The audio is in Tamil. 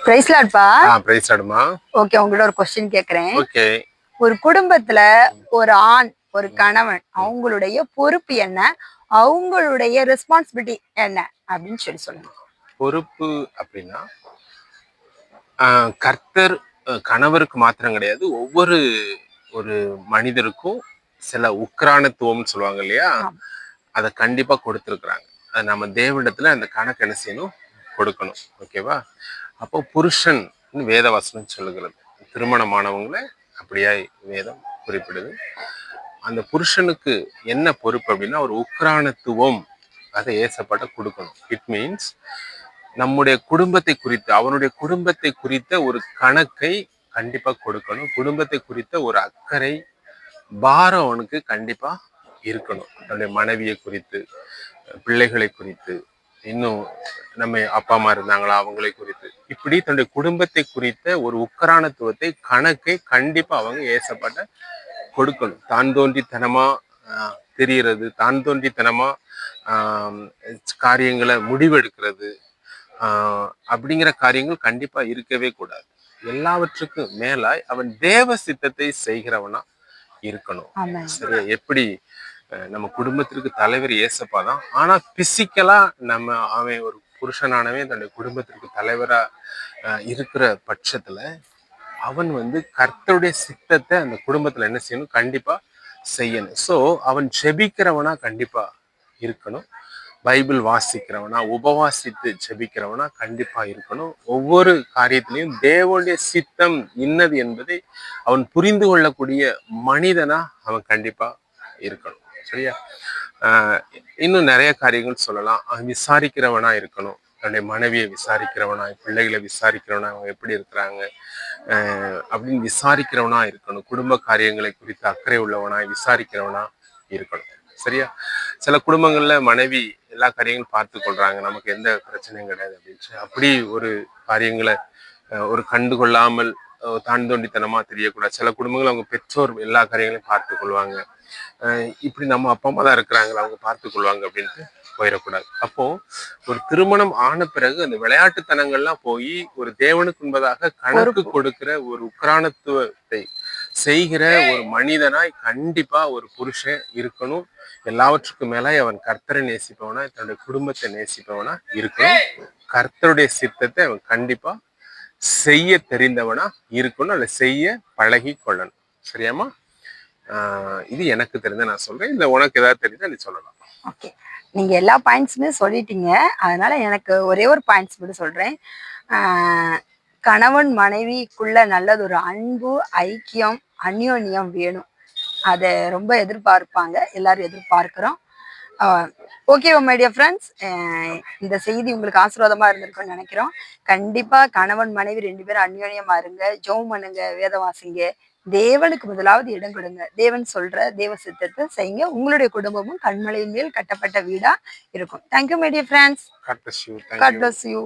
பிரைஸ் லார்ட்பா. பிரைஸ் லார்ட்மா. ஓகே, உங்கள்ட்ட ஒரு क्वेश्चन கேக்குறேன். ஓகே. ஒரு குடும்பத்துல ஒரு ஆண், ஒரு கணவன் அவங்களுடைய பொறுப்பு என்ன? அவங்களுடைய ரெஸ்பான்சிபிலிட்டி என்ன அப்படின்னு சொல்லுங்க. பொறுப்பு அப்படின்னா கர்த்தர் கணவருக்கு மாத்திரம் கிடையாது, ஒவ்வொரு ஒரு மனிதருக்கும் சில உக்ரானத்துவம்னு சொல்லுவாங்க இல்லையா, அதை கண்டிப்பா கொடுத்துருக்குறாங்க. அது நம்ம தேவனிடத்துல அந்த கணக்கு என்ன செய்யணும், கொடுக்கணும். ஓகேவா? அப்போ புருஷன் வேதவசனம் சொல்லுகிறது, திருமணமானவங்களை அப்படியா வேதம் குறிப்பிடுது. அந்த புருஷனுக்கு என்ன பொறுப்பு அப்படின்னா ஒரு உக்ரானத்துவம் அதை ஏசப்பட்ட கொடுக்கணும். இட் மீன்ஸ் நம்முடைய குடும்பத்தை குறித்து, அவனுடைய குடும்பத்தை குறித்த ஒரு கணக்கை கண்டிப்பா கொடுக்கணும். குடும்பத்தை குறித்த ஒரு அக்கறை, பாரம் அவனுக்கு கண்டிப்பா இருக்கணும். தன்னுடைய மனைவியை குறித்து, பிள்ளைகளை குறித்து, இன்னும் நம்ம அப்பா அம்மா இருந்தாங்களா அவங்களை குறித்து, இப்படி தன்னுடைய குடும்பத்தை குறித்த ஒரு உக்கரானத்துவத்தை, கணக்கை கண்டிப்பா அவங்க ஏசப்பட்ட கொடுக்கணும். தான் தோன்றித்தனமா தெரியறது, தான் தோன்றித்தனமா காரியங்களை முடிவெடுக்கிறது, அப்படிங்கிற காரியங்கள் கண்டிப்பா இருக்கவே கூடாது. எல்லாவற்றுக்கும் மேல அவன் தேவ சித்தத்தை செய்கிறவனா இருக்கணும். சரியா? எப்படி நம்ம குடும்பத்திற்கு தலைவர் ஏசப்பா தான். ஆனா பிசிக்கலா அவன் ஒரு புருஷனானவே தன்னுடைய குடும்பத்திற்கு தலைவரா இருக்கிற பட்சத்துல அவன் கர்த்தருடைய சித்தத்தை அந்த குடும்பத்துல என்ன செய்யணும், கண்டிப்பா செய்யணும். ஸோ அவன் ஜெபிக்கிறவனா கண்டிப்பா இருக்கணும். பைபிள் வாசிக்கிறவனா, உபவாசித்து ஜெபிக்கிறவனா கண்டிப்பா இருக்கணும். ஒவ்வொரு காரியத்திலையும் தேவனுடைய சித்தம் இன்னது என்பதை அவன் புரிந்து கொள்ளக்கூடிய மனிதனா அவன் கண்டிப்பா இருக்கணும். சரியா? இன்னும் நிறைய காரியங்கள் சொல்லலாம். அவன் விசாரிக்கிறவனா இருக்கணும். தன்னுடைய மனைவியை விசாரிக்கிறவனா, பிள்ளைகளை விசாரிக்கிறவனா, அவங்க எப்படி இருக்கிறாங்க அப்படின்னு விசாரிக்கிறவனா இருக்கணும். குடும்ப காரியங்களை குறித்து அக்கறை உள்ளவனாய் விசாரிக்கிறவனா இருக்கணும். சரியா? சில குடும்பங்கள்ல மனைவி எல்லா காரியங்களும் பார்த்து கொள்றாங்க, நமக்கு எந்த பிரச்சனையும் கிடையாது அப்படின்னு, அப்படி ஒரு காரியங்களை ஒரு கண்டு கொள்ளாமல் தான் தோண்டித்தனமா தெரியக்கூடாது. சில குடும்பங்கள் அவங்க பெற்றோர் எல்லா காரியங்களையும் பார்த்து கொள்வாங்க, இப்படி நம்ம அப்பா அம்மா தான் இருக்கிறாங்களா அவங்க பார்த்து கொள்வாங்க அப்படின்ட்டு போயிடக்கூடாது. அப்போ ஒரு திருமணம் ஆன பிறகு அந்த விளையாட்டுத்தனங்கள்லாம் போய் ஒரு தேவனுக்கு என்பதாக கணக்கு கொடுக்கிற ஒரு உக்ரானத்துவத்தை செய்கிற ஒரு மனிதனாய் கண்டிப்பா ஒரு புருஷன் இருக்கணும். எல்லாவற்றுக்கும் மேல அவன் கர்த்தரை நேசிப்பவனா, தன்னுடைய குடும்பத்தை நேசிப்பவனா இருக்கணும். கர்த்தருடைய சித்தத்தை அவன் கண்டிப்பா செய்ய தெரிந்தவனா இருக்கணும், அதை செய்ய பழகி கொள்ளணும். சரியாமா? இது எனக்கு தெரிஞ்ச நான் சொல்றேன். இந்த உனக்கு ஏதாவது தெரிஞ்சா நீ சொல்லலாம். ஓகே, நீங்க எல்லா பாயிண்ட்ஸுமே சொல்லிட்டீங்க. அதனால எனக்கு ஒரே ஒரு பாயிண்ட்ஸ் மட்டும் சொல்றேன். கணவன் மனைவிக்குள்ள நல்லது ஒரு அன்பு, ஐக்கியம், அந்யோன்யம் வேணும். அதை ரொம்ப எதிர்பார்ப்பாங்க, எல்லாரும் எதிர்பார்க்கிறோம். ஓகே மை டியர் ஃப்ரெண்ட்ஸ், இந்த செய்தி உங்களுக்கு ஆசீர்வாதமா இருந்திருக்கும்னு நினைக்கிறோம். கண்டிப்பா கணவன் மனைவி 2 பேரும் அந்யோன்யமா இருங்க, ஜெபம் பண்ணுங்க, வேதவாசிங்க, தேவனுக்கு முதலாவது இடம் கொடுங்க, தேவன் சொல்ற தேவ சித்தத்தை செய்யுங்க. உங்களுடைய குடும்பமும் கண்மலையின் மேல் கட்டப்பட்ட வீடா இருக்கும். Thank you my dear friends. God bless you. God bless you.